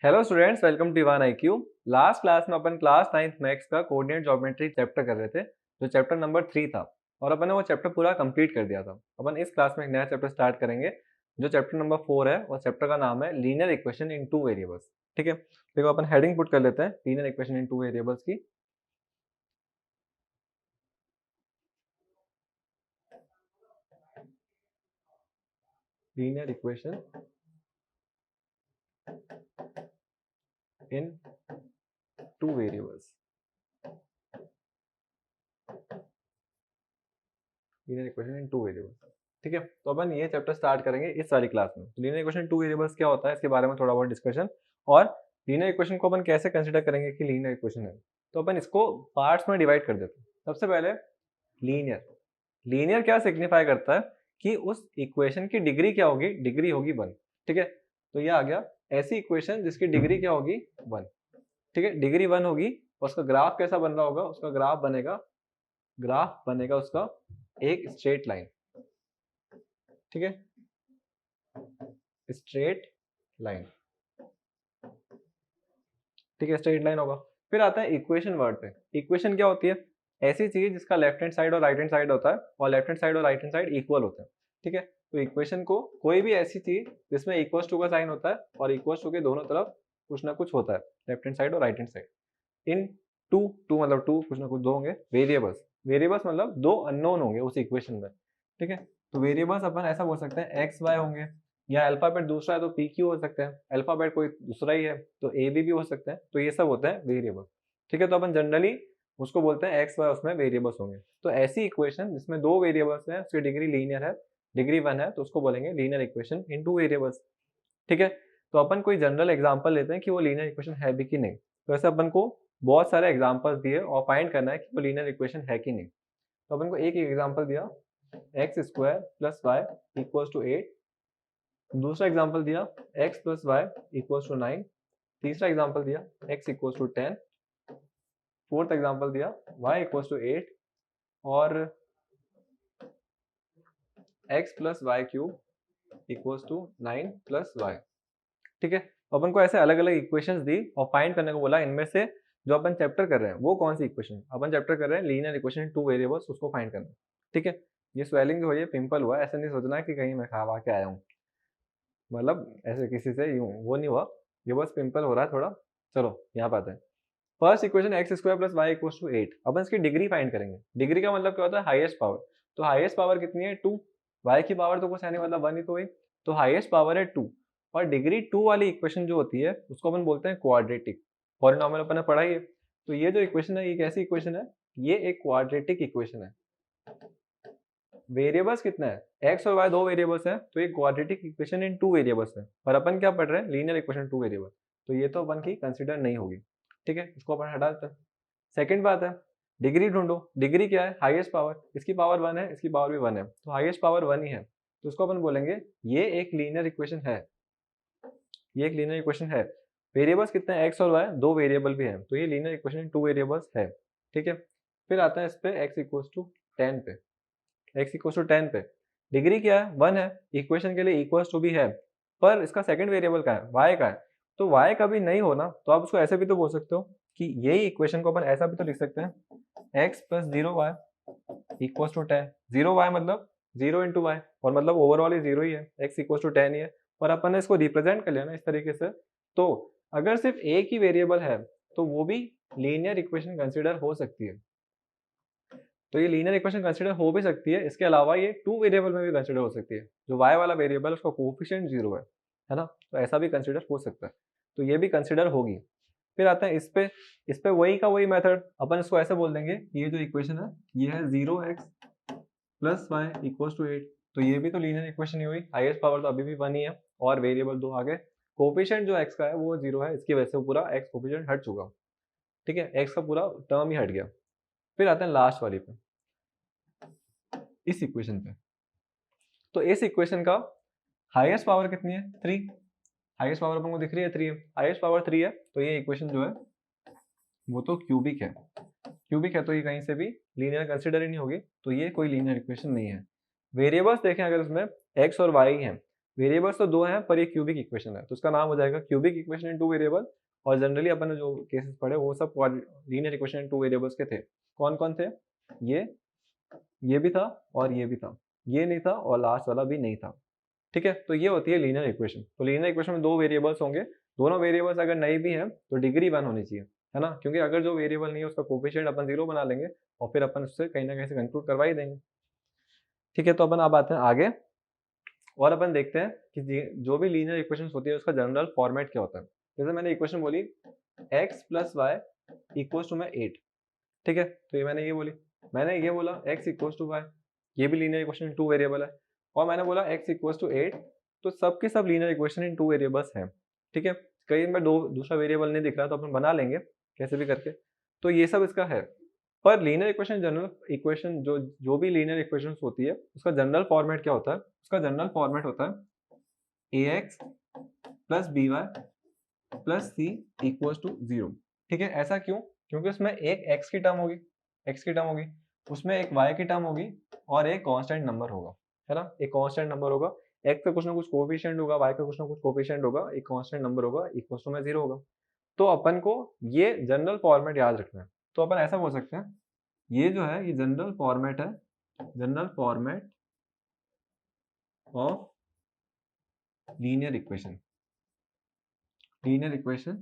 Hello students, welcome to Ivan IQ। Last class में अपन class 9th maths का coordinate geometry chapter कर रहे थे, जो चैप्टर नंबर 3 था। और अपन ने वो चैप्टर पूरा कंप्लीट कर दिया था। अपन इस क्लास में एक नया चैप्टर स्टार्ट करेंगे, जो चैप्टर नंबर 4 है। और चैप्टर का नाम है linear equation in two variables. ठीक है, देखो अपन हेडिंग पुट कर लेते हैं linear equation in two variables की। Linear equation in two variables, linear equation in two variables. ठीक है, तो अपन ये चैप्टर स्टार्ट करेंगे इस वाली क्लास में। तो लीनियर इक्वेशन टू वेरिएबल्स क्या होता है, इसके बारे में थोड़ा बहुत डिस्कशन। और लीनियर इक्वेशन को अपन कैसे कंसीडर करेंगे कि लीनियर इक्वेशन है, तो अपन इसको पार्ट्स में डिवाइड कर देते हैं। सबसे पहले लीनियर। लीनियर क्या सिग्निफाई करता है कि उस इक्वेशन की डिग्री क्या होगी, डिग्री होगी 1। ठीक है, तो ये आ गया ऐसी इक्वेशन जिसकी डिग्री क्या होगी 1। ठीक है, डिग्री 1 होगी। और उसका ग्राफ कैसा बन रहा होगा, उसका ग्राफ बनेगा उसका एक स्ट्रेट लाइन। ठीक है, स्ट्रेट लाइन। ठीक है, स्ट्रेट लाइन होगा। फिर आता है इक्वेशन वर्ड पे। इक्वेशन क्या होती है, ऐसी चीज जिसका लेफ्ट हैंड साइड और राइट हैंड साइड होता है, और लेफ्ट हैंड साइड और राइट हैंड साइड इक्वल होते हैं। ठीक है, तो इक्वेशन को कोई भी ऐसी चीज जिसमें इक्वल टू का साइन होता है और इक्वल टू के दोनों तरफ कुछ ना कुछ होता है, लेफ्ट हैंड साइड और right hand side. In two, two मतलब टू, कुछ ना कुछ दो होंगे वेरिएबल्स। वेरिएबल्स मतलब दो अननोन होंगे उस इक्वेशन में। ठीक है, तो वेरिएबल्स अपन ऐसा बोल सकते हैं एक्स वाई होंगे, या अल्फाबेट दूसरा है तो पी क्यू हो सकते हैं, अल्फाबेट कोई दूसरा ही है तो ए बी भी हो सकते हैं। तो ये सब होते हैं वेरिएबल। ठीक है, तो अपन जनरली उसको बोलते हैं एक्स वाई, उसमें वेरिएबल्स होंगे। तो ऐसी इक्वेशन जिसमें दो वेरिएबल्स हैं, उसकी डिग्री लीनियर है, डिग्री 1 है, तो उसको बोलेंगे linear equation in two variables. ठीक है, तो अपन कोई जनरल एग्जांपल लेते हैं कि वो लीनियर इक्वेशन है भी कि नहीं। तो ऐसे अपन को बहुत सारे एग्जांपल्स दिए और फाइंड करना है कि वो लीनियर इक्वेशन है कि नहीं। तो अपन को एक एग्जांपल दिया, X square plus Y equals to 8। दूसरा एग्जांपल दिया x plus Y equals to 9। तीसरा एग्जांपल दिया x equals to 10। Fourth example दिया y इक्वल्स टू 8 और x plus Y cube equals to 9 plus Y. ठीक है, अपन को ऐसे अलग अलग इक्वेशंस दी और फाइंड करने को बोला इनमें से जो अपन चैप्टर कर रहे हैं वो कौन सी इक्वेशन। अपन चैप्टर कर रहे हैं लीनियर इक्वेशन टू वेरिएबल्स, उसको फाइंड करना। ठीक है, ये स्वेलिंग हुई है, पिंपल हुआ, ऐसे नहीं सोचना कि कहीं मैं खा के आया हूँ, मतलब ऐसे किसी से यूं वो नहीं हुआ, ये बस पिंपल हो रहा है थोड़ा। चलो यहाँ पे आते हैं। First equation X square plus Y equals to 8। अपन इसकी डिग्री फाइंड करेंगे। डिग्री का मतलब क्या होता है, हाईएस्ट पावर। तो हाईएस्ट पावर कितनी है 2। वाई की पावर तो कुछ है नहीं, मतलब 1 ही तो हुई। तो हाईएस्ट पावर है 2। और डिग्री 2 वाली इक्वेशन जो होती है उसको अपन बोलते हैं क्वाड्रेटिक। पॉलिनॉमियल अपन ने पढ़ा ही है। तो ये जो इक्वेशन है ये कैसी इक्वेशन है, ये एक क्वाड्रेटिक इक्वेशन है। वेरिएबल्स कितना है, एक्स और वाई दो वेरिएबल्स हैं, तो ये quadratic equation in two variables है। पर अपन क्या पढ़ रहे हैं, लीनियर इक्वेशन टू वेरिएबल। तो ये तो अपन की कंसिडर नहीं होगी। ठीक है, इसको अपन हटा देते हैं। सेकंड बात है, डिग्री ढूंढो। डिग्री क्या है, हाईएस्ट पावर। इसकी पावर 1 है, इसकी पावर भी 1 है, तो हाईएस्ट पावर 1 ही है। तो उसको अपन बोलेंगे ये एक लीनियर इक्वेशन है, ये एक लीनियर इक्वेशन है। वेरिएबल्स कितने हैं, एक्स और वाई, दो वेरिएबल भी हैं, तो ये लीनियर इक्वेशन टू वेरिएबल्स है। ठीक है, फिर आता है इस पे x इक्वल्स टू 10 पे। x इक्वल्स टू 10 पे डिग्री क्या है, 1 है। इक्वेशन के लिए इक्वल्स टू भी है, पर इसका सेकंड वेरिएबल का है, y का है। तो y का भी नहीं होना, तो आप उसको ऐसे भी तो बोल सकते हो कि यही इक्वेशन को अपन ऐसा भी तो लिख सकते हैं, x plus 0y equals to 10। 0y मतलब 0 इंटू वाई, और मतलब ओवरऑल ही 0 ही है, x इक्वल्स टू 10 ही है। और अपन ने इसको रिप्रेजेंट कर लिया ना इस तरीके से। तो अगर सिर्फ एक ही वेरिएबल है तो वो भी लीनियर इक्वेशन कंसिडर हो सकती है। तो ये लीनियर इक्वेशन कंसिडर हो भी सकती है, इसके अलावा ये टू वेरिएबल में भी कंसिडर हो सकती है। जो y वाला वेरिएबल उसका कोएफिशिएंट 0 है ना, तो ऐसा भी कंसिडर हो सकता है। तो ये भी कंसिडर होगी। फिर आता है इस पे वही का वही मेथड। अपन इसको ऐसे बोल देंगे, ये जो इक्वेशन है ये है 0x plus Y equals to 8। तो ये भी तो लीनियर इक्वेशन ही हुई, हाईएस्ट पावर तो अभी भी 1 ही है और वेरिएबल दो आ गए। कोएफिशिएंट जो x का है वो 0 है, इसकी वजह से पूरा x कोएफिशिएंट हट चुका। ठीक है, x का पूरा टर्म ही हट गया। फिर आते हैं लास्ट वाली पे, इस इक्वेशन पे। तो इस इक्वेशन का हाईएस्ट पावर कितनी है, 3। हाईएस्ट पावर अपन को दिख रही है 3 है, हाईएस्ट पावर 3 है, तो ये इक्वेशन जो है वो तो क्यूबिक है। क्यूबिक है तो ये कहीं से भी लीनियर कंसिडर ही नहीं होगी, तो ये कोई लीनियर इक्वेशन नहीं है। वेरिएबल्स देखें अगर इसमें x और y हैं, वेरिएबल्स तो दो हैं पर ये क्यूबिक इक्वेशन है, तो उसका नाम हो जाएगा cubic equation in two variable. और जनरली अपन ने जो केसेस पढ़े वो सब linear equation in two variables के थे। कौन कौन थे? ये भी था और ये भी था, ये नहीं था और लास्ट वाला भी नहीं था। ठीक है, तो ये होती है लीनियर इक्वेशन। तो लीनियर इक्वेशन में दो वेरिएबल्स होंगे, दोनों वेरिएबल्स अगर नई भी हैं तो डिग्री 1 होनी चाहिए, है ना, क्योंकि अगर जो वेरिएबल नहीं है उसका कोफिशिएंट अपन 0 बना लेंगे और फिर अपन उससे कहीं ना कहीं से कंक्लूड करवा ही देंगे। ठीक है, तो अपन अब आते हैं आगे और अपन देखते हैं कि जो भी लीनियर इक्वेशन होती है उसका जनरल फॉर्मेट क्या होता है। जैसे मैंने इक्वेशन बोली x plus Y equals to में 8। ठीक है, तो ये मैंने ये बोली, मैंने ये बोला x इक्वल्स टू वाई, ये भी linear equation in two variable है, और मैंने बोला x इक्वल्स टू 8, तो सब के सब linear equation in two variables हैं। ठीक है, कहीं में दूसरा वेरिएबल नहीं दिख रहा तो अपन बना लेंगे कैसे भी करके, तो ये सब इसका है। पर लीनियर इक्वेशन जनरल इक्वेशन जो जो भी लीनियर इक्वेशन होती है उसका जनरल फॉर्मेट क्या होता है? उसका जनरल फॉर्मेट होता है ax plus B Y plus C equals to 0। ठीक है, ऐसा क्यों? क्योंकि उसमें एक x की टर्म होगी, उसमें एक y की टर्म होगी और एक कांस्टेंट नंबर होगा, है ना, एक कांस्टेंट नंबर होगा, x का कुछ ना कुछ कोएफिशिएंट होगा, y का कुछ ना कुछ कोएफिशिएंट होगा, एक कांस्टेंट नंबर होगा, इक्वल्स टू में 0 होगा। तो अपन को ये जनरल फॉर्मेट याद रखना है। तो अपन ऐसा बोल सकते हैं, ये जो है ये जनरल फॉर्मेट है, general format of linear equation. Linear equation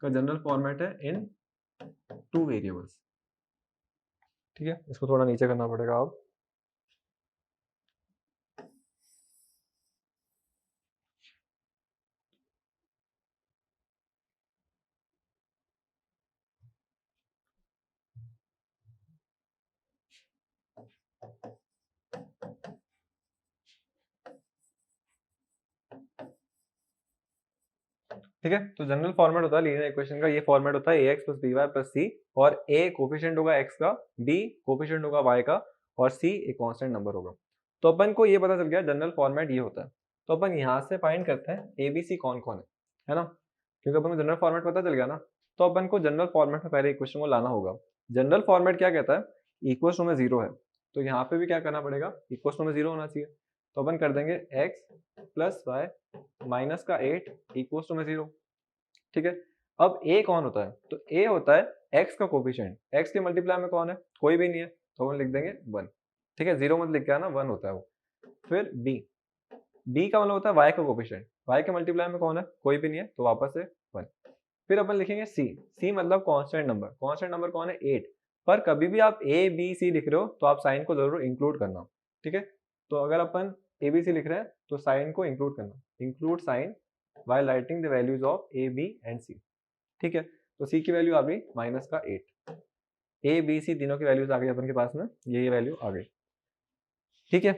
का जनरल फॉर्मेट है इन टू वेरिएबल्स। ठीक है, इसको थोड़ा नीचे करना पड़ेगा अब। ठीक है, तो जनरल फॉर्मेट होता है लीनियर इक्वेशन का, ये फॉर्मेट होता है ax plus B Y plus C, और a कोफिशिएंट होगा x का, b कोफिशिएंट होगा y का, और c एक कांस्टेंट नंबर होगा। तो अपन को ये पता चल गया जनरल फॉर्मेट ये होता है। तो अपन यहाँ से फाइंड करते हैं abc कौन कौन है ना, क्योंकि अपन को जनरल फॉर्मेट पता चल गया ना। तो अपन को जनरल फॉर्मेट में पहले इक्वेशन को लाना होगा। जनरल फॉर्मेट क्या कहता है? इक्वल्स टू में 0 है, तो यहाँ पे भी क्या करना पड़ेगा? इक्वल्स टू में 0 होना चाहिए। तो अपन कर देंगे x प्लस वाई माइनस का 8 इक्वल्स टू में 0। ठीक है, अब a कौन होता है? तो a होता है x का कोफिशिएंट, x के मल्टीप्लाई में कौन है? कोई भी नहीं है, तो हम लिख देंगे 1। ठीक है, 0 मत लिख के आना, 1 होता है वो। फिर b का मतलब होता है y का कोफिशिएंट, y के मल्टीप्लाई में कौन है? कोई भी नहीं है, तो वापस से 1। फिर अपन लिखेंगे c मतलब कांस्टेंट नंबर, कांस्टेंट नंबर कौन है? 8। पर कभी भी आप a b c लिख रहे हो तो आप साइन को जरूर इंक्लूड करना। ठीक है, तो अगर अपन a b c लिख रहे हैं तो साइन को इंक्लूड करना, include sign while writing the values of a b and c। ठीक है, तो c की वैल्यू आ गई माइनस का 8, a b c तीनों की वैल्यूज आ गई अपन के पास में, ये वैल्यू आ गई। ठीक है,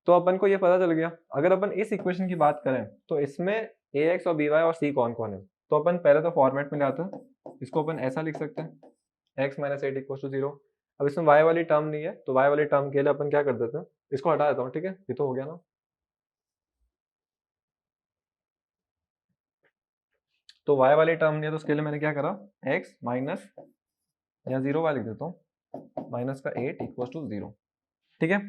तो अपन को ये पता चल गया। अगर अपन इस इक्वेशन की बात करें तो इसमें ax और by और c कौन कौन है, तो अपन पहले तो फॉर्मेट में लाते हैं, इसको अपन ऐसा लिख सकते हैं x माइनस 8 इक्वल टू 0। अब इसमें y वाली टर्म नहीं है, तो y वाली टर्म के लिए अपन क्या कर देते हैं, इसको हटा देता हूँ। ठीक है, ये तो हो गया ना। तो y वाली टर्म नहीं है तो उसके लिए मैंने क्या करा, x माइनस या 0 y लिख देता हूँ, माइनस का 8 इक्वल टू 0। ठीक है,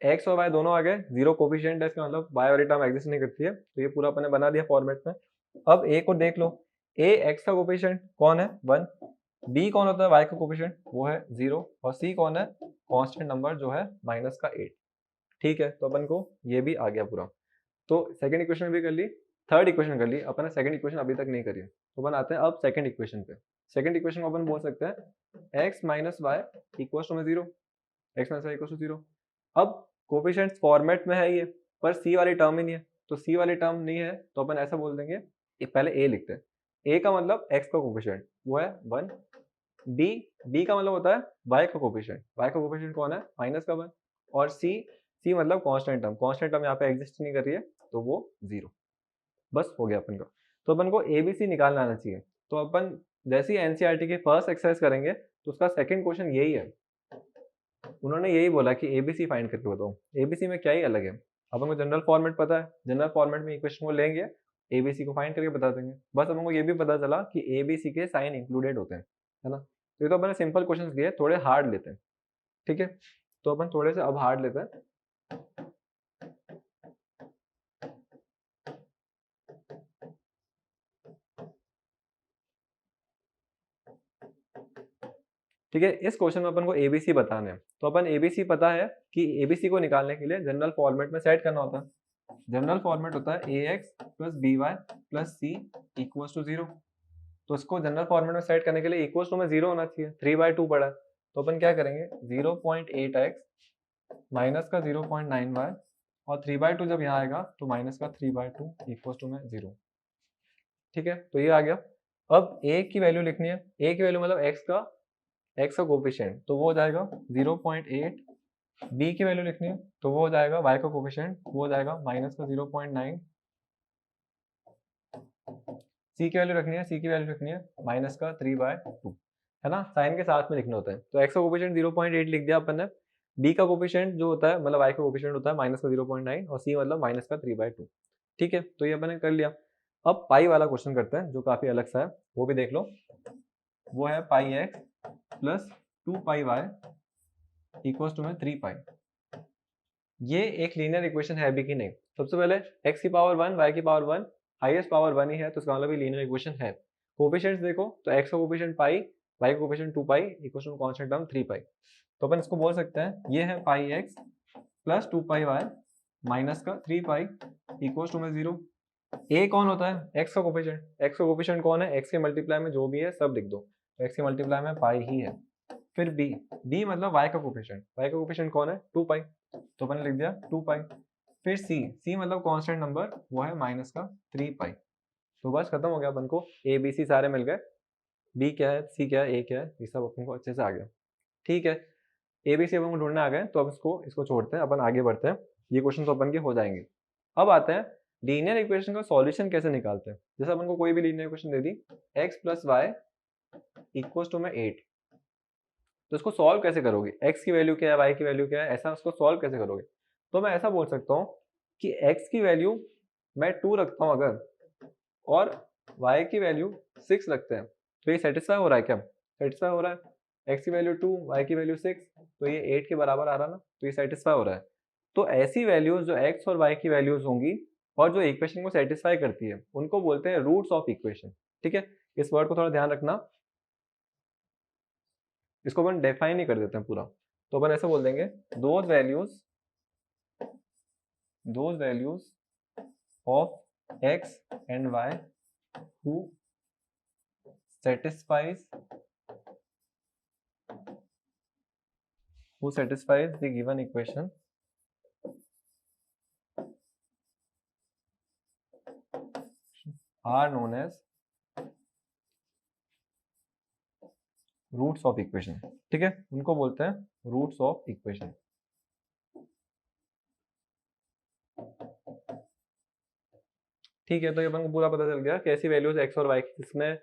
x और y दोनों आ गए, 0 कोफिशिएंट है, इसका मतलब y वाली टर्म एग्जिस्ट नहीं करती है, तो ये पूरा अपने बना दिया फॉर्मेट में। अब a को देख लो, a x का कोफिशिएंट कौन है? 1। b कौन होता है? y का कोफिशिएंट, वो है 0। और c कौन है? कांस्टेंट नंबर जो है माइनस का 8। ठीक है, तो अपन को ये भी आ गया पूरा। तो सेकंड इक्वेशन भी कर ली, थर्ड इक्वेशन कर ली, अपन ने सेकंड इक्वेशन अभी तक नहीं करी। तो अपन आते हैं अब सेकंड इक्वेशन पे। सेकंड इक्वेशन को अपन बोल सकते हैं x minus Y equals to में 0, x minus Y equals to 0। अब कोफिशिएंट्स फॉर्मेट में है ये, पर c वाली टर्म ही नहीं है, तो c वाली टर्म नहीं है तो अपन ऐसा बोल देंगे, पहले a लिखते हैं। a का मतलब x का कोफिशिएंट वो है 1। b का मतलब होता है y का कोफिशिएंट, y का कोफिशिएंट कौन है? माइनस का 1। और c मतलब कांस्टेंट टर्म, कांस्टेंट टर्म यहाँ पे एग्जिस्ट नहीं कर रही है, तो वो 0। बस हो गया अपन का। तो अपन को ABC निकालना आना चाहिए। तो अपन जैसे ही एनसीईआरटी की फर्स्ट एक्सरसाइज करेंगे तो उसका सेकंड क्वेश्चन यही है, उन्होंने यही बोला कि ABC फाइंड करके बताओ। ABC में क्या ही अलग है, अपन को जनरल फॉर्मेट पता है, जनरल फॉर्मेट में इक्वेशन को लेंगे, ABC को फाइंड करके बता देंगे। बस अपन को ये भी पता चला कि ABC के साइन इंक्लूडेड होते हैं, है ना। तो ये तो अपन सिंपल क्वेश्चन लिए, थोड़े हार्ड लेते हैं। ठीक है, तो अपन थोड़े से अब हार्ड लेते हैं। ठीक है, इस क्वेश्चन में अपन को एबीसी बताना है, तो अपन एबीसी पता है कि एबीसी को निकालने के लिए जनरल फॉर्मेट में सेट करना होता है। जनरल फॉर्मेट होता है A X plus B Y plus C equal to 0। तो इसको जनरल फॉर्मेट में सेट करने के लिए इक्वल टू में 0 होना चाहिए, 3/2 पड़ा है, तो अपन क्या करेंगे 0.8x माइनस का 0.9y और 3/2 जब यहाँ आएगा तो माइनस का 3/2 इक्वल टू में 0। ठीक है, तो ये आ गया। अब a की वैल्यू लिखनी है, a की वैल्यू मतलब x का कोफिशिएंट, तो वो हो जाएगा 0.8। b की वैल्यू लिखनी है तो वो हो जाएगा y का कोफिशिएंट, वो हो जाएगा माइनस का 0.9। c की वैल्यू रखनी है, c की वैल्यू रखनी है माइनस का 3/2, है ना, साइन के साथ में लिखना होता है। तो x का कोफिशिएंट 0.8 लिख दिया अपन ने, b का कोफिशिएंट जो होता है मतलब y का कोफिशिएंट होता है माइनस का 0.9 और c मतलब माइनस का 3/2। ठीक है, तो ये अपन ने कर लिया। अब पाई वाला क्वेश्चन करते हैं जो काफी अलग सा है, वो भी देख लो। वो है pi X plus 2 pi Y equal to में 3 पाई। ये एक लीनियर इक्वेशन है भी कि नहीं? सबसे पहले x की पावर 1 y की पावर 1, हाईएस्ट पावर 1 ही है तो इसका मतलब ये लीनियर इक्वेशन है। कोफिशिएंट्स देखो तो x का कोफिशिएंट पाई, y का coefficient 2 pi equal to constant term 3 pi. तो अपन इसको बोल सकते हैं ये है pi x plus 2 pi y minus का 3 पाई इक्वल टू में 0। a कौन होता है? x का कोफिशिएंट। x का कोफिशिएंट कौन है? x के मल्टीप्लाई में जो भी है सब लिख दो, तो x के मल्टीप्लाई में पाई ही है। फिर b मतलब y का कोफिशिएंट, y का कोफिशिएंट कौन है? 2 पाई, तो अपन ने लिख दिया 2 पाई। फिर c मतलब कांस्टेंट नंबर, वो है माइनस का 3 पाई। तो बस खत्म हो गया, अपन को a b c सारे मिल गए, b क्या है, c क्या है, a क्या है, ये सब अपन को अच्छे से आ गया। ठीक है, a b c अपन को ढूंढने आ गए, तो अब इसको छोड़ते हैं, अपन आगे बढ़ते हैं। ये क्वेश्चन तो अपन के हो जाएंगे। अब आते हैं लीनियर इक्वेशन का सॉल्यूशन कैसे निकालते हैं। जैसे अपन को कोई भी लीनियर इक्वेशन दे दी x plus Y equal to में 8, तो इसको सॉल्व कैसे करोगे? x की वैल्यू क्या है, y की वैल्यू क्या है, ऐसा उसको सॉल्व कैसे करोगे? तो मैं ऐसा बोल सकता हूँ कि x की वैल्यू मैं 2 रखता हूँ अगर, और y की वैल्यू 6 रखते हैं, तो ये सेटिस्फाई हो रहा है क्या? सेटिस्फाई हो रहा है। x की वैल्यू 2, y की वैल्यू 6, तो ये 8 के बराबर आ रहा ना, तो ये सेटिस्फाई हो रहा है। तो ऐसी वैल्यूज जो x और y की वैल्यूज होंगी और जो इक्वेशन को सेटिस्फाई करती है, उनको बोलते हैं रूट्स ऑफ इक्वेशन। ठीक है, इस वर्ड को थोड़ा ध्यान रखना, इसको अपन डिफाइन ही कर देते हैं पूरा। तो अपन ऐसे बोल देंगे those values of x and y who satisfies the given equation are known as roots of equation. ठीक है, उनको बोलते हैं रूट्स ऑफ इक्वेशन। ठीक है, तो ये अपन को पूरा पता चल गया कि ऐसी वैल्यूज x और y की जिसमें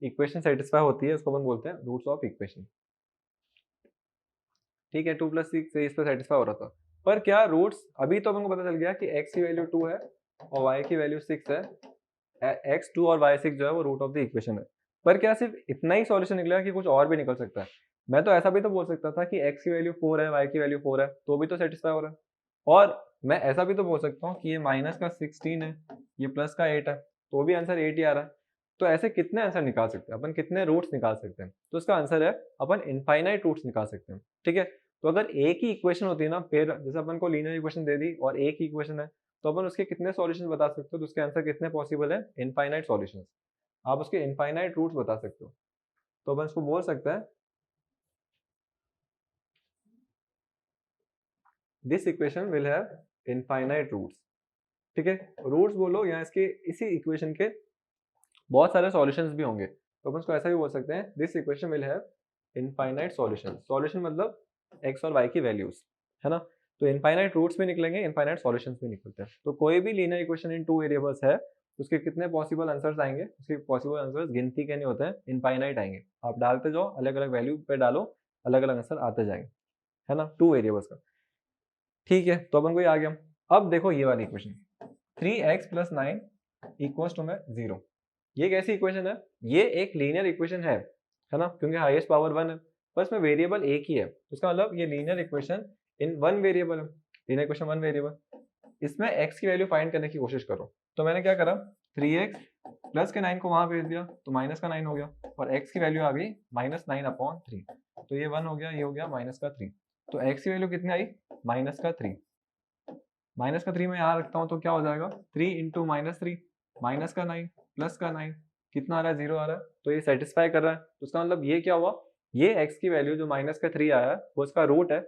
इक्वेशन सेटिस्फाई होती है, उसको अपन बोलते हैं रूट्स ऑफ इक्वेशन। ठीक है, 2 + 6 से इस पर सेटिस्फाई हो रहा था, पर क्या रूट्स, अभी तो अपन को पता चल गया कि x की वैल्यू 2 है और y की वैल्यू 6 है, x 2 और y 6 जो है वो रूट ऑफ द इक्वेशन है। पर क्या सिर्फ इतना ही सॉल्यूशन निकलेगा कि कुछ और भी निकल सकता है? मैं तो ऐसा भी तो बोल सकता था कि x की वैल्यू 4 है, y की वैल्यू 4 है, तो भी तो सेटिस्फाई हो रहा है। और मैं ऐसा भी तो बोल सकता हूँ कि ये माइनस का 16 है, ये प्लस का 8 है, तो भी आंसर 8 ही आ रहा है। तो ऐसे कितने आंसर निकाल सकते हैं अपन, कितने रूट्स निकाल सकते हैं? तो इसका आंसर है अपन इनफाइनाइट रूट्स निकाल सकते हैं। ठीक है, तो अगर एक ही इक्वेशन होती है ना, फिर जैसे अपन को लीनियर इक्वेशन दे दी और एक ही इक्वेशन है, तो अपन उसके कितने सॉल्यूशन बता सकते हो, तो उसके आंसर कितने पॉसिबल है? Infinite solutions. आप उसके इनफाइनाइट रूट्स बता सकते हो, तो अपन इसको बोल सकते हैं this equation will have infinite roots. ठीक है, रूट्स बोलो या इसके इसी इक्वेशन के बहुत सारे सॉल्यूशंस भी होंगे, तो अपन इसको ऐसा भी बोल सकते हैं this equation will have infinite solution. Solution मतलब x और y की वैल्यूज, है ना, तो इनफाइनाइट रूट्स भी निकलेंगे, इनफाइनाइट सॉल्यूशंस भी निकलते हैं। तो कोई भी लीनियर इक्वेशन इन 2 वेरिएबल्स है, उसके कितने पॉसिबल आंसर्स आएंगे? उसके पॉसिबल आंसर्स गिनती के नहीं होते हैं, इनफाइनाइट आएंगे। आप डालते जाओ, अलग अलग वैल्यू पे डालो, अलग अलग आंसर आते जाएंगे, है ना, 2 वेरिएबल्स का। ठीक है, तो अपन को ये आ गया। अब देखो ये वाली इक्वेशन 3x + 9 इक्वल्स टू में 0, ये कैसी इक्वेशन है? ये एक लीनियर इक्वेशन है ना, क्योंकि हाईएस्ट पावर 1 है, पर इसमें वेरिएबल एक ही है, तो इसका मतलब ये लीनियर इक्वेशन इन 1 वेरिएबल है। लीनियर इक्वेशन 1 वेरिएबल, इसमें x की वैल्यू फाइंड करने की कोशिश करो। तो मैंने क्या करा, 3x प्लस के 9 को वहां भेज दिया तो माइनस का 9 हो गया, और x की वैल्यू आ गई -9/3, तो ये 1 हो गया, ये हो गया -3, तो x की वैल्यू कितनी आई -3, -3 में यहाँ रखता हूँ तो क्या हो जाएगा 3 इंटू -3 -9 प्लस का 9 कितना आ रहा है 0 आ रहा है, तो ये सेटिस्फाई कर रहा है, तो उसका मतलब ये क्या हुआ, ये x की वैल्यू जो -3 आया है वो इसका रूट है,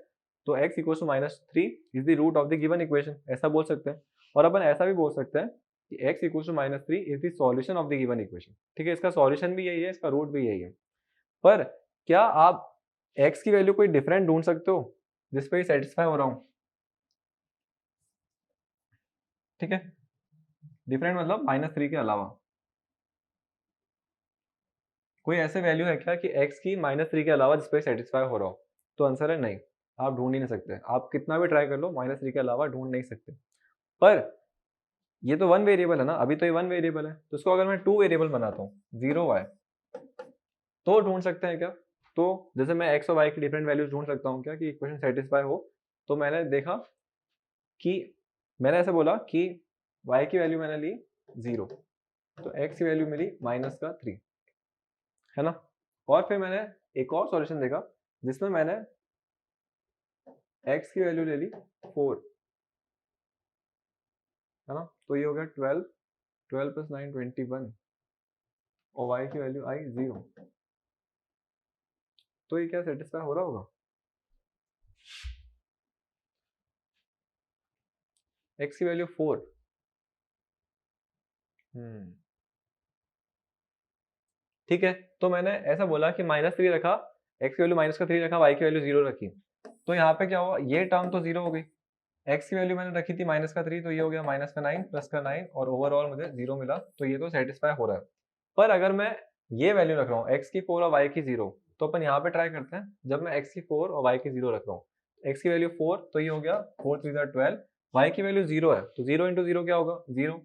तो x equal to -3 is the root of the given equation, ऐसा बोल सकते हैं। और अपन ऐसा भी बोल सकते हैं कि x equal to -3 is the solution of the given equation, ठीक है, इसका सॉल्यूशन भी यही है, इसका रूट भी यही है। पर क्या आप x की वैल्यू कोई डिफरेंट ढूंढ सकते हो जिसपे ये सेटिस्फाई हो रहा हूँ, ठीक है, डिफरेंट मतलब -3 के अलावा कोई ऐसे वैल्यू है क्या कि x की -3 के अलावा जिसपे सेटिस्फाई हो रहा हो, तो आंसर है नहीं, आप ढूंढ ही नहीं सकते, आप कितना भी ट्राई कर लो -3 के अलावा ढूंढ नहीं सकते। पर ये तो वन वेरिएबल है ना, अभी तो ये वन वेरिएबल है, तो इसको अगर मैं टू वेरिएबल बनाता हूँ 0y, तो ढूंढ सकते हैं क्या, तो जैसे मैं x और y की डिफरेंट वैल्यूज ढूंढ सकता हूँ क्या कि इक्वेशन सेटिस्फाई हो, तो मैंने देखा कि मैंने ऐसे बोला कि y की वैल्यू मैंने ली 0, तो x की वैल्यू मिली -3, है ना, और फिर मैंने एक और सॉल्यूशन देखा जिसमें मैंने x की वैल्यू ले ली 4, है ना, तो ये हो गया 12, 12 + 9 21, और y की वैल्यू आई 0, तो ये क्या सेटिस्फाई हो रहा होगा, x की वैल्यू 4, ठीक है, तो मैंने ऐसा बोला कि -3 रखा, x की वैल्यू -3 रखा, y की वैल्यू 0 रखी, तो यहाँ पे क्या हुआ, ये टर्म तो 0 हो गई, x की वैल्यू मैंने रखी थी -3, तो ये हो गया -9 प्लस का 9, और ओवरऑल मुझे 0 मिला, तो ये तो सेटिस्फाई हो रहा है। पर अगर मैं ये वैल्यू रख रहा हूँ x की 4 और y की 0, तो अपन यहाँ पे ट्राई करते हैं, जब मैं x की 4 और y की 0 रख रहा हूँ, x की वैल्यू 4, तो ये हो गया 4 3 12, y की वैल्यू 0 है, तो 0 इंटू 0 क्या होगा 0,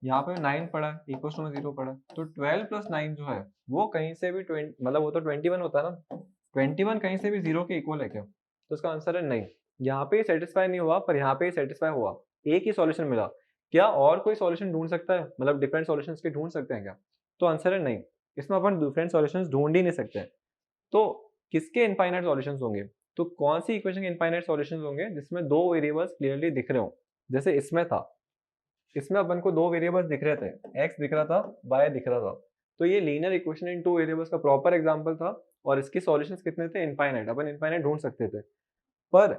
यहाँ पे 9 पड़ा है, इक्वल टू में 0 पड़ा है, तो 12 + 9 जो है वो कहीं से भी 20, मतलब वो तो 21 होता है ना, 21 कहीं से भी 0 के इक्वल है क्या, तो इसका आंसर है नहीं, यहाँ पे सेटिस्फाई नहीं हुआ, पर यहाँ पे सेटिस्फाई हुआ, एक ही सॉल्यूशन मिला, क्या और कोई सॉल्यूशन ढूंढ सकता है, मतलब डिफरेंट सॉल्यूशंस के ढूंढ सकते हैं क्या, तो आंसर है नहीं, इसमें अपन डिफरेंट सॉल्यूशंस ढूंढ ही नहीं सकते हैं। तो किसके इनफाइनाइट सॉल्यूशंस होंगे, तो कौन सी इक्वेशन के इनफाइनाइट सॉल्यूशंस होंगे जिसमें दो वेरिएबल्स क्लियरली दिख रहे हो, जैसे इसमें था, इसमें अपन को दो वेरिएबल्स दिख रहे थे, x दिख रहा था, y दिख रहा था, तो ये linear equation in two variables का प्रॉपर एग्जांपल था, और इसकी सॉल्यूशंस कितने थे इनफाइनाइट, अपन इनफाइनाइट ढूंढ सकते थे। पर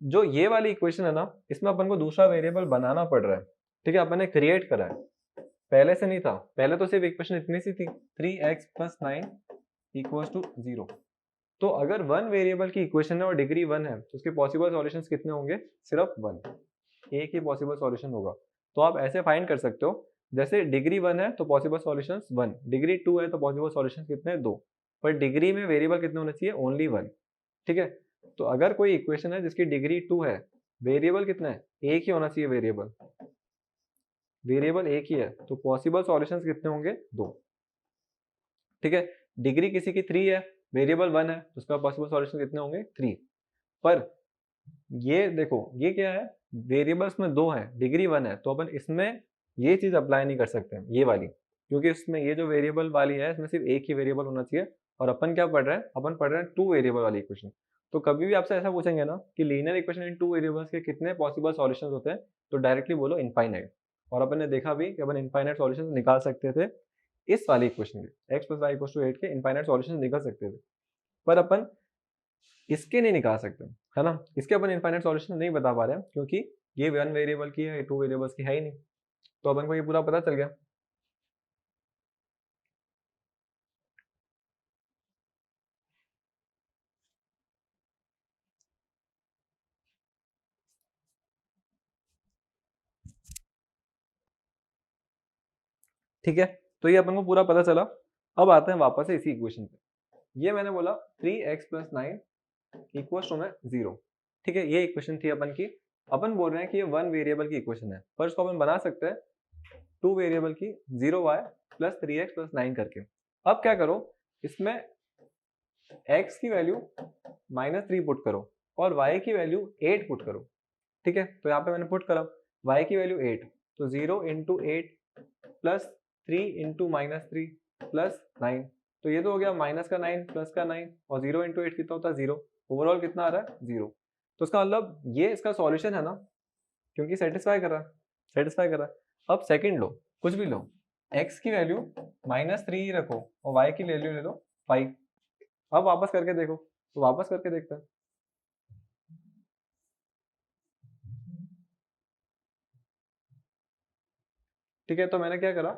जो ये वाली इक्वेशन है ना, इसमें अपन को दूसरा वेरिएबल बनाना पड़ रहा है, ठीक है, अपन ने क्रिएट करा है, पहले से नहीं था, पहले तो सिर्फ इक्वेशन इतनी सी थी 3x + 9 = 0, तो अगर वन वेरिएबल की इक्वेशन है और डिग्री 1 है, तो उसके पॉसिबल सॉल्यूशंस कितने होंगे, सिर्फ 1, एक ही पॉसिबल सॉल्यूशन होगा, तो आप ऐसे फाइंड कर सकते हो, जैसे डिग्री 1 है तो पॉसिबल सॉल्यूशंस 1, डिग्री 2 है तो पॉसिबल सॉल्यूशंस कितने 2, पर डिग्री में वेरिएबल कितने होने चाहिए, ओनली 1, ठीक है, तो अगर कोई इक्वेशन है जिसकी डिग्री 2 है, वेरिएबल कितना है, एक ही होना चाहिए, वेरिएबल वेरिएबल एक ही है, तो पॉसिबल सॉल्यूशंस कितने होंगे 2, ठीक है, डिग्री किसी की 3 है, वेरिएबल 1 है, तो उसका पॉसिबल सॉल्यूशन कितने होंगे 3, पर ये देखो ये क्या है, वेरिएबल्स में 2 है, डिग्री 1 है, तो अपन इसमें ये चीज अप्लाई नहीं कर सकते ये वाली, क्योंकि इसमें ये जो वेरिएबल वाली है इसमें सिर्फ एक ही वेरिएबल होना चाहिए, और अपन क्या पढ़ रहे हैं, अपन पढ़ रहे हैं टू वेरिएबल वाली इक्वेशन, तो कभी भी आपसे ऐसा पूछेंगे ना कि linear equation in two variables के कितने पॉसिबल सॉल्यूशंस होते हैं, तो डायरेक्टली बोलो इनफाइनाइट, और अपन ने देखा भी कि अपन इनफाइनाइट सॉल्यूशंस निकाल सकते थे इस वाली इक्वेशन के, x + y = 8 के इनफाइनाइट सॉल्यूशंस निकाल सकते थे, पर अपन इसके नहीं निकाल सकते, है ना, इसके अपन इनफाइनाइट सॉल्यूशन नहीं बता पा रहे हैं, क्योंकि ये वन वेरिएबल की है, टू वेरिएबल्स की है ही नहीं, तो अपन को ये पूरा पता चल गया। ठीक है, तो ये अपन को पूरा पता चला, अब आते हैं वापस से इसी इक्वेशन पे, ये मैंने बोला 3x + 9 = 0, ठीक है, ये इक्वेशन थी अपन की, अपन बोल रहे हैं कि ये वन वेरिएबल की इक्वेशन है, पर इसको अपन बना सकते हैं टू वेरिएबल की 0y + 3x + 9 करके। अब क्या करो, इसमें x की वैल्यू -3 पुट करो और y की वैल्यू 8 पुट करो, ठीक है, तो यहाँ पे मैंने पुट करा y की वैल्यू 8, तो 0 × 8 + 3 इंटू माइनस 3 प्लस 9, तो ये तो हो गया माइनस का 9 प्लस का 9, और 0 इंटू 8 कितना होता है 0, ओवरऑल कितना आ रहा है 0। तो इसका मतलब ये इसका सॉल्यूशन है ना, क्योंकि सेटिस्फाई कर रहा है, सेटिस्फाई कर रहा है। अब सेकंड लो, कुछ भी लो, x की वैल्यू -3 ही रखो और y की वैल्यू ले लो 5। अब वापस करके देखो, तो वापस करके देखते हैं। ठीक है, तो मैंने क्या करा,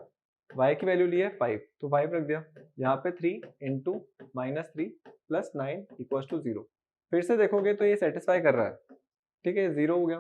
y की वैल्यू ली है 5, तो 5 रख दिया यहाँ पे, 3 इंटू -3 प्लस 9 इक्वल्स टू 0। फिर से देखोगे तो ये सेटिस्फाई कर रहा है, ठीक है, 0 हो गया।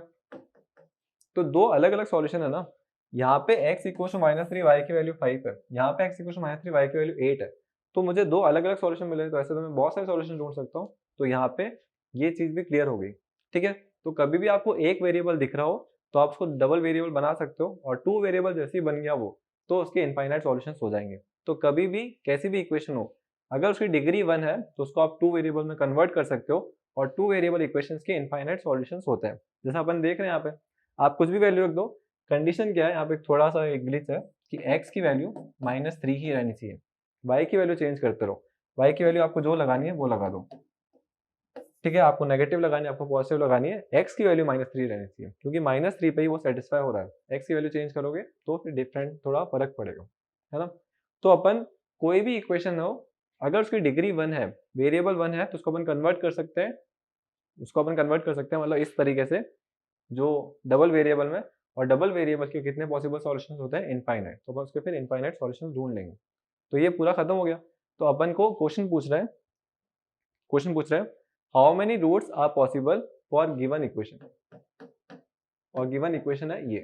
तो दो अलग अलग सॉल्यूशन है ना, यहाँ पे x इक्वल टू -3 y की वैल्यू 5 है, यहाँ पे x इक्वल टू -3 y की वैल्यू 8 है। तो मुझे दो अलग अलग सॉल्यूशन मिले, तो ऐसे तो मैं बहुत सारे सॉल्यूशन ढूंढ सकता हूँ। तो यहाँ पे ये चीज भी क्लियर हो गई। ठीक है, तो कभी भी आपको एक वेरिएबल दिख रहा हो तो आप उसको डबल वेरिएबल बना सकते हो, और टू वेरिएबल जैसे ही बन गया वो, तो उसके इनफाइनाइट सॉल्यूशंस हो जाएंगे। तो कभी भी कैसी भी इक्वेशन हो, अगर उसकी डिग्री 1 है तो उसको आप टू वेरिएबल में कन्वर्ट कर सकते हो, और टू वेरिएबल इक्वेशंस के इनफाइनाइट सॉल्यूशंस होते हैं। जैसा अपन देख रहे हैं यहाँ पे, आप कुछ भी वैल्यू रख दो। कंडीशन क्या है यहाँ पे, थोड़ा सा एक ग्लिच है कि x की वैल्यू -3 ही रहनी चाहिए, y की वैल्यू चेंज करते रहो। y की वैल्यू आपको जो लगानी है वो लगा दो, ठीक है, आपको नेगेटिव लगानी है, आपको पॉजिटिव लगानी है, x की वैल्यू -3 रहनी चाहिए, क्योंकि -3 पे ही वो सेटिस्फाई हो रहा है। x की वैल्यू चेंज करोगे तो फिर डिफरेंट थोड़ा फर्क पड़ेगा, है ना। तो अपन कोई भी इक्वेशन हो, अगर उसकी डिग्री 1 है, वेरिएबल 1 है, तो उसको अपन कन्वर्ट कर सकते हैं, मतलब इस तरीके से, जो डबल वेरिएबल में, और डबल वेरिएबल के कितने पॉसिबल सॉल्यूशंस होते हैं, इनफाइनाइट, तो अपन उसके फिर इनफाइनाइट सॉल्यूशंस ढूंढ लेंगे। तो ये पूरा खत्म हो गया। तो अपन को क्वेश्चन पूछ रहे हैं how many roots are possible for given equation, और गिवन इक्वेशन है ये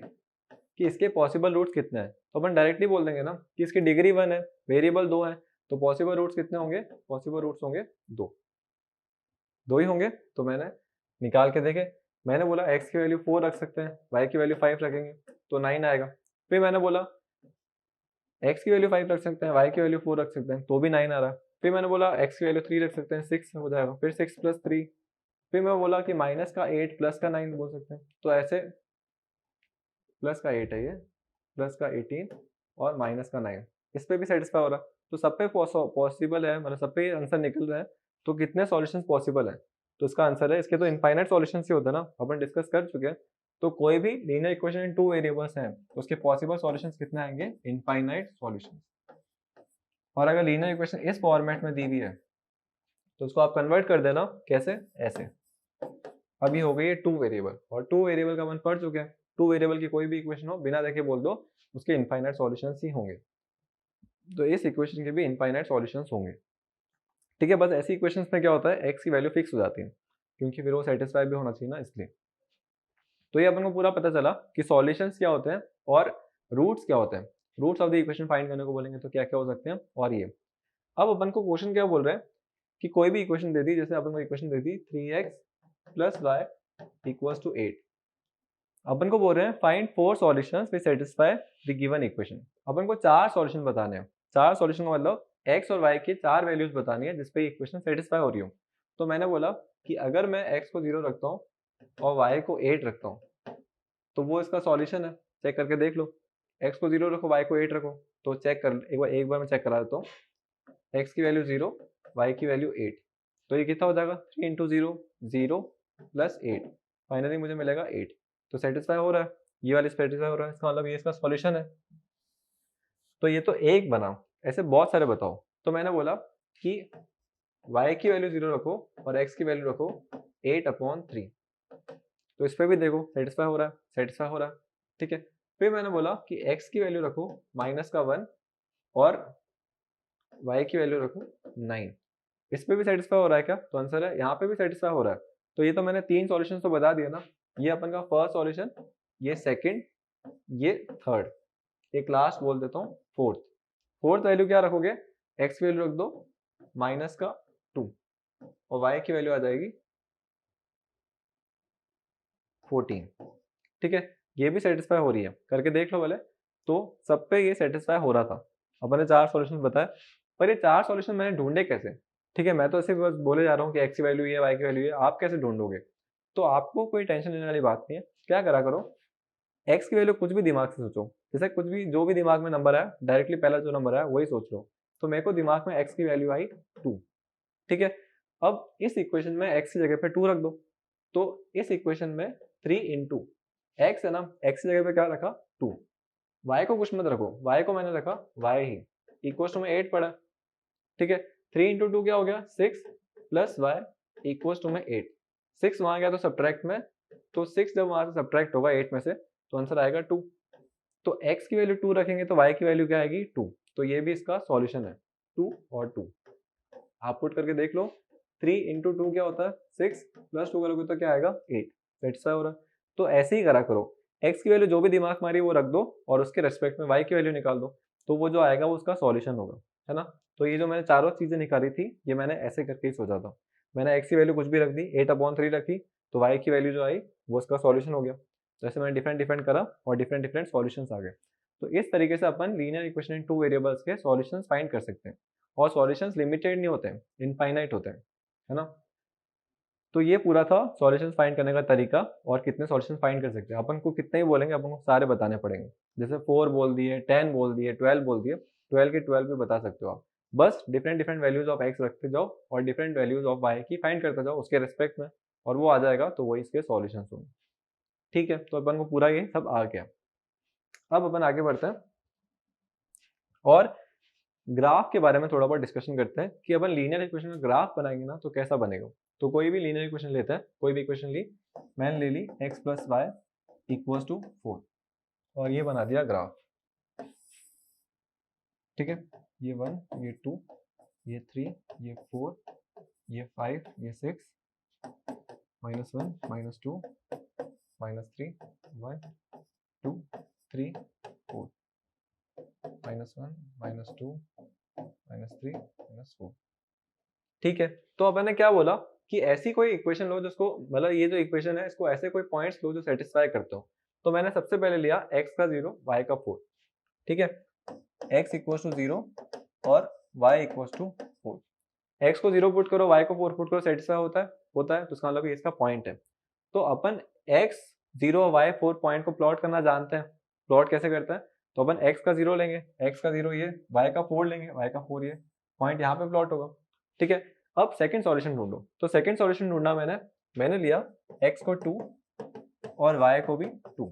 कि इसके पॉसिबल रूट्स कितने हैं। तो अपन डायरेक्टली बोल देंगे ना कि इसकी डिग्री 1 है, वेरिएबल 2 है, तो पॉसिबल रूट्स कितने होंगे, पॉसिबल रूट्स होंगे 2 ही होंगे। तो मैंने निकाल के देखे, मैंने बोला x की वैल्यू 4 रख सकते हैं, y की वैल्यू 5 रखेंगे तो 9 आएगा। फिर मैंने बोला x की वैल्यू 5 रख सकते हैं, y की वैल्यू 4 रख सकते हैं, तो भी 9 आ रहा है। फिर मैंने बोला x की वैल्यू 3 रख सकते हैं, 6 हो जाएगा, फिर 6 प्लस 3। फिर मैं बोला कि माइनस का 8 प्लस का 9 बोल सकते हैं, तो ऐसे प्लस का 8 है ये, प्लस का 18 और माइनस का 9, इस पे भी सेटिस्फाई हो रहा है। तो सब पे पॉसिबल है, मतलब सब पे आंसर निकल रहा है। तो कितने सॉल्यूशंस पॉसिबल है, तो इसका आंसर है, इसके तो इनफाइनाइट सॉल्यूशंस ही होता है ना, अपन डिस्कस कर चुके हैं। तो कोई भी linear equation in two variables हैं तो उसके पॉसिबल सॉल्यूशंस कितने आएंगे, इनफाइनाइट सॉल्यूशंस। और अगर लीनियर इक्वेशन इस फॉर्मेट में दी हुई है तो उसको आप कन्वर्ट कर देना, कैसे, ऐसे। अभी हो गई है टू वेरिएबल, और टू वेरिएबल का अपन पढ़ चुके हैं। टू वेरिएबल की कोई भी इक्वेशन हो, बिना देखे बोल दो, उसके इनफाइनाइट सॉल्यूशंस ही होंगे। तो इस इक्वेशन के भी इनफाइनाइट सॉल्यूशंस होंगे। ठीक है, बस ऐसी इक्वेशंस में क्या होता है, एक्स की वैल्यू फिक्स हो जाती है, क्योंकि फिर वो सेटिस्फाई भी होना चाहिए ना, इसलिए। तो ये अपन को पूरा पता चला कि सॉल्यूशंस क्या होते हैं और रूट्स क्या होते हैं। Roots of the equation find करने को बोलेंगे तो क्या क्या हो सकते हैं, और ये। अब अपन को क्वेश्चन क्या बोल रहे हैं कि कोई भी इक्वेशन दे दी, जैसे अपन को इक्वेशन दे दी 3x plus Y equals to 8। अपन को बोल रहे हैं find 4 solutions which satisfy the given equation. अपन को 4 सॉल्यूशन बताने हैं। 4 सॉल्यूशन का मतलब x और y की 4 वैल्यूज बतानी है जिसपे इक्वेशन सेटिस्फाई हो रही हो। तो मैंने बोला कि अगर मैं x को 0 रखता हूँ और y को 8 रखता हूँ तो वो इसका सॉल्यूशन है। चेक करके देख लो, x को 0 रखो, y को 8 रखो, तो चेक कर, एक बार मैं चेक करा देता हूँ। x की वैल्यू 0, y की वैल्यू 8, तो ये कितना हो जाएगा, 3 इंटू 0, 0 प्लस 8, फाइनली मुझे मिलेगा 8। तो सेटिस्फाई हो रहा है, ये वाली सेटिस्फाई हो रहा है, इसका मतलब ये इसका सॉल्यूशन है। तो ये तो एक बना, ऐसे बहुत सारे बताओ। तो मैंने बोला कि y की वैल्यू 0 रखो और x की वैल्यू रखो 8/3, तो इस पे भी देखो सेटिस्फाई हो रहा है, सेटिस्फाई हो रहा है। ठीक है, फिर मैंने बोला कि x की वैल्यू रखो -1 और y की वैल्यू रखो 9, इस पे भी सेटिस्फाई हो रहा है क्या, तो आंसर है यहाँ पे भी सेटिस्फाई हो रहा है। तो ये तो मैंने 3 सॉल्यूशन तो बता दिया ना, ये अपन का फर्स्ट सॉल्यूशन, ये सेकंड, ये थर्ड, एक लास्ट बोल देता हूँ फोर्थ। फोर्थ वैल्यू क्या रखोगे, x की वैल्यू रख दो -2 और y की वैल्यू आ जाएगी 14। ठीक है, ये भी सेटिस्फाई हो रही है, करके देख लो भले। तो सब पे ये सेटिस्फाई हो रहा था। अपन ने 4 सॉल्यूशन बताए, पर ये 4 सॉल्यूशन मैंने ढूंढे कैसे। ठीक है, मैं तो सिर्फ बस बोले जा रहा हूँ कि x की वैल्यू ये, y की वैल्यू ये, आप कैसे ढूंढोगे। तो आपको कोई टेंशन लेने वाली बात नहीं है। क्या करा करो, x की वैल्यू कुछ भी दिमाग से सोचो, जैसे कुछ भी जो भी दिमाग में नंबर है डायरेक्टली पहला जो नंबर है वही सोच लो। तो मेरे को दिमाग में x की वैल्यू आई 2, ठीक है। अब इस इक्वेशन में x की जगह पे 2 रख दो, तो इस इक्वेशन में 3 इंटू एक्स है ना, x की जगह पे क्या रखा 2, y को कुछ मत रखो, y को मैंने रखा y ही, इक्वल टू में 8 पड़ा, ठीक है। 3 इंटू 2 क्या हो गया 6 प्लस वाई इक्वल टू में 8, 6 वहां गया तो सब्ट्रैक्ट में, तो 6 जब वहां से सब्ट्रैक्ट होगा 8 में से तो आंसर आएगा 2। तो x की वैल्यू 2 रखेंगे तो y की वैल्यू क्या आएगी 2, तो ये भी इसका सॉल्यूशन है 2 और 2। आप पुट करके देख लो, 3 इंटू 2 क्या होता है 6 प्लस 2 करोगे तो क्या आएगा 8, सेटिस्फाई हो रहा है। तो ऐसे ही करा करो, x की वैल्यू जो भी दिमाग मारी वो रख दो और उसके रेस्पेक्ट में y की वैल्यू निकाल दो, तो वो जो आएगा वो उसका सॉल्यूशन होगा, है ना। तो ये जो मैंने चारों चीजें निकाली थी ये मैंने ऐसे करके ही सोचा था, मैंने x की वैल्यू कुछ भी रख दी 8/3 रखी, तो y की वैल्यू जो आई वो उसका सॉल्यूशन हो गया। तो ऐसे मैंने डिफरेंट डिफरेंट करा और डिफरेंट डिफरेंट सॉल्यूशंस आ गए। तो इस तरीके से अपन लीनियर इक्वेशन इन 2 वेरिएबल्स के सॉल्यूशंस फाइंड कर सकते हैं, और सॉल्यूशंस लिमिटेड नहीं होते हैं, इनफाइनाइट होते हैं, है ना। तो ये पूरा था सॉल्यूशंस फाइंड करने का तरीका, और कितने सॉल्यूशंस फाइंड कर सकते हैं अपन को, कितने ही बोलेंगे अपन को सारे बताने पड़ेंगे, जैसे 4 बोल दिए, 10 बोल दिए, 12 बोल दिए, 12 के 12 भी बता सकते हो आप। बस different different values of x रखते जाओ और डिफरेंट वैल्यूज ऑफ वाई की फाइंड करते जाओ उसके रिस्पेक्ट में, और वो आ जाएगा, तो वही इसके सॉल्यूशंस होंगे। ठीक है, तो अपन को पूरा ये सब आ गया। अब अपन आगे बढ़ते हैं और ग्राफ के बारे में थोड़ा बहुत डिस्कशन करते हैं कि अपन लीनियर इक्वेशन का ग्राफ बनाएंगे ना तो कैसा बनेगा। तो कोई भी लीनियर इक्वेशन लेते हैं, कोई भी इक्वेशन ली, मैंने ले ली x plus Y equals to 4 और ये बना दिया ग्राफ, ठीक है। ये 1, ये 2, ये 3, ये 4, ये 5, ये 6, -1, -2, -3, 1, 2, 3, 4, -1, -2, -3, -4, ठीक है। तो अब मैंने क्या बोला कि ऐसी कोई इक्वेशन लो जिसको, मतलब ये जो इक्वेशन है इसको ऐसे कोई पॉइंट्स लो जो सेटिस्फाई करते हो। तो मैंने सबसे पहले लिया x का 0, y का 4, ठीक है। x इक्वल्स टू 0 और y इक्वल्स टू 4, x को 0 पुट करो, y को 4 पुट करो, सेटिस्फाई होता है तो इसका मतलब ये इसका पॉइंट है। तो अपन x 0 और y 4 पॉइंट को प्लॉट करना जानते हैं। प्लॉट कैसे करते हैं, तो अपन x का 0 लेंगे, x का 0 ये, y का 4 लेंगे, y का 4 ये, पॉइंट यहाँ पे प्लॉट होगा, ठीक है। अब सेकंड सॉल्यूशन ढूंढो, तो सेकंड सॉल्यूशन ढूंढना मैंने लिया x को 2 और y को भी 2,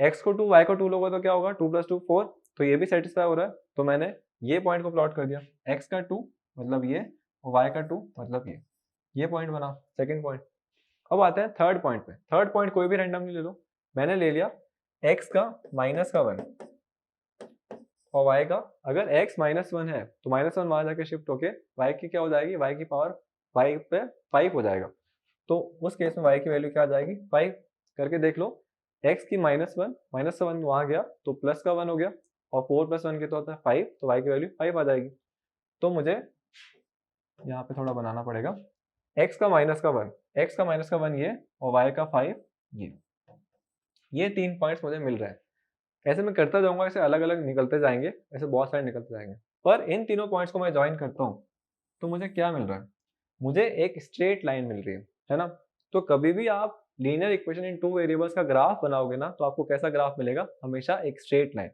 x को 2 y को 2 लोगे तो क्या होगा 2 + 2 4, तो ये भी सेटिस्फाई हो रहा है, तो मैंने ये पॉइंट को प्लॉट कर दिया, x का 2 मतलब ये और y का 2 मतलब ये पॉइंट बना सेकंड पॉइंट। अब आते हैं थर्ड पॉइंट पे, थर्ड पॉइंट कोई भी रैंडमली ले लो, मैंने ले लिया x का -1 और y का, अगर x -1 है तो -1 वहां जाके शिफ्ट होके y की क्या हो जाएगी, y की पावर y पे 5 हो जाएगा, तो उस केस में y की वैल्यू क्या आ जाएगी 5, करके देख लो, x की -1 वहां गया तो प्लस का 1 हो गया, और 4 + 1 के तो होता है 5, तो y की वैल्यू 5 आ जाएगी। तो मुझे यहाँ पे थोड़ा बनाना पड़ेगा, x का -1 ये और y का 5 ये 3 पॉइंट्स मुझे मिल रहे हैं। ऐसे मैं करता जाऊंगा, ऐसे अलग अलग निकलते जाएंगे, ऐसे बहुत सारे निकलते जाएंगे, पर इन तीनों पॉइंट्स को मैं ज्वाइन करता हूँ तो मुझे क्या मिल रहा है, मुझे एक स्ट्रेट लाइन मिल रही है ना। तो कभी भी आप लीनियर इक्वेशन इन 2 वेरिएबल्स का ग्राफ बनाओगे ना तो आपको कैसा ग्राफ मिलेगा, हमेशा एक स्ट्रेट लाइन,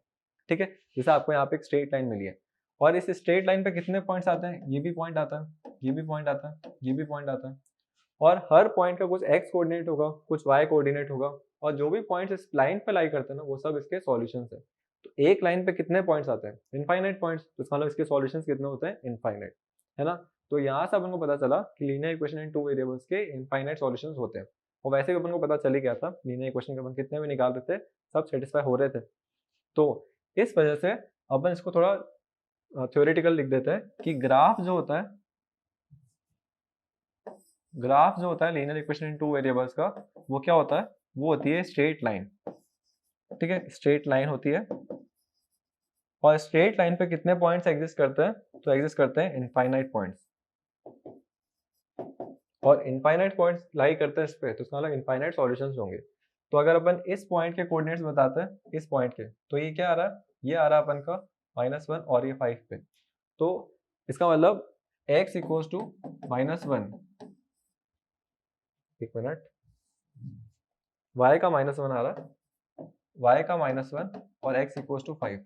ठीक है। जैसे आपको यहाँ पे एक स्ट्रेट लाइन मिली है और इस स्ट्रेट लाइन पे कितने पॉइंट्स आते हैं, ये भी पॉइंट आता है, ये भी पॉइंट आता है, ये भी पॉइंट आता है, और हर पॉइंट का कुछ x कोऑर्डिनेट होगा, कुछ y कोऑर्डिनेट होगा, और जो भी पॉइंट्स इस लाइन पे लाई करते हैं ना वो सब इसके सॉल्यूशंस है। तो एक लाइन पे कितने पॉइंट्स आते हैं, इनफाइनाइट पॉइंट्स, तो इसका मतलब इसके सॉल्यूशंस कितने होते हैं, इनफाइनाइट, है ना। तो यहाँ से अपन को पता चला कि लीनियर इक्वेशन इन 2 वेरिएबल्स के इनफाइनाइट सॉल्यूशंस होते हैं, और वैसे भी अपन को पता चल ही गया था, लीनियर इक्वेशन के अपन कितने भी निकाल रहे थे सब सेटिस्फाई हो रहे थे। तो इस वजह से अपन इसको थोड़ा थ्योरेटिकल लिख देते हैं कि ग्राफ जो होता है लीनियर इक्वेशन इन 2 वेरिएबल्स का, वो क्या होता है, वो होती है स्ट्रेट लाइन, ठीक है, स्ट्रेट लाइन होती है। और स्ट्रेट लाइन पे कितने पॉइंट्स एग्जिस्ट करते हैं, तो एग्जिस्ट करते हैं इनफाइनाइट पॉइंट्स, और इनफाइनाइट पॉइंट्स लाई करते हैं इस पे, तो इसका मतलब इनफाइनाइट सॉल्यूशंस होंगे। तो अगर अपन इस पॉइंट के कोऑर्डिनेट्स बताते हैं, इस पॉइंट के, तो ये क्या आ रहा है, ये आ रहा है अपन का -1 और ये 5 पे, तो इसका मतलब x इक्वल्स टू -1, एक मिनट, y का -1 आ रहा है y का -1 और x इक्वल टू 5।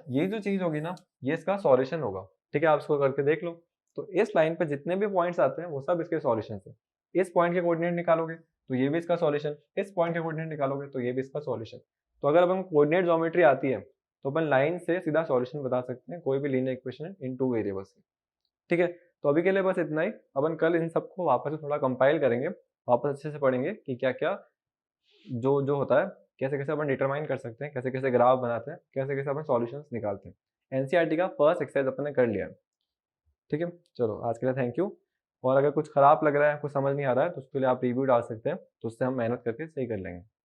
ये जो चीज़ होगी ना, ये इसका सॉल्यूशन होगा। ठीक है, आप इसको करके देख लो। तो इस लाइन पे जितने भी पॉइंट्स आते हैं वो सब इसके सॉल्यूशंस हैं। इस पॉइंट के कोऑर्डिनेट निकालोगे तो ये भी इसका सॉल्यूशन, इस पॉइंट के कोऑर्डिनेट निकालोगे तो ये भी इसका सॉल्यूशन। तो अगर अपन कोऑर्डिनेट ज्योमेट्री आती है तो अपन लाइन से सीधा सॉल्यूशन बता सकते हैं कोई भी लीनियर इक्वेशन इन 2 वेरिएबल्स की। ठीक है, तो अभी के लिए बस इतना ही। अपन कल इन सबको वापस से थोड़ा कंपाइल करेंगे, वापस अच्छे से पढ़ेंगे कि क्या-क्या जो जो होता है, कैसे-कैसे अपन डिटरमाइन कर सकते हैं, कैसे-कैसे ग्राफ बनाते हैं, कैसे-कैसे अपन सॉल्यूशंस निकालते हैं। एनसीईआरटी का फर्स्ट एक्सरसाइज अपन ने कर लिया है। ठीक है, चलो आज के लिए थैंक यू। और अगर कुछ खराब लग रहा है, कुछ समझ नहीं आ रहा है तो उसके लिए आप रिव्यू डाल सकते हैं, तो उससे हम मेहनत करके सही कर लेंगे।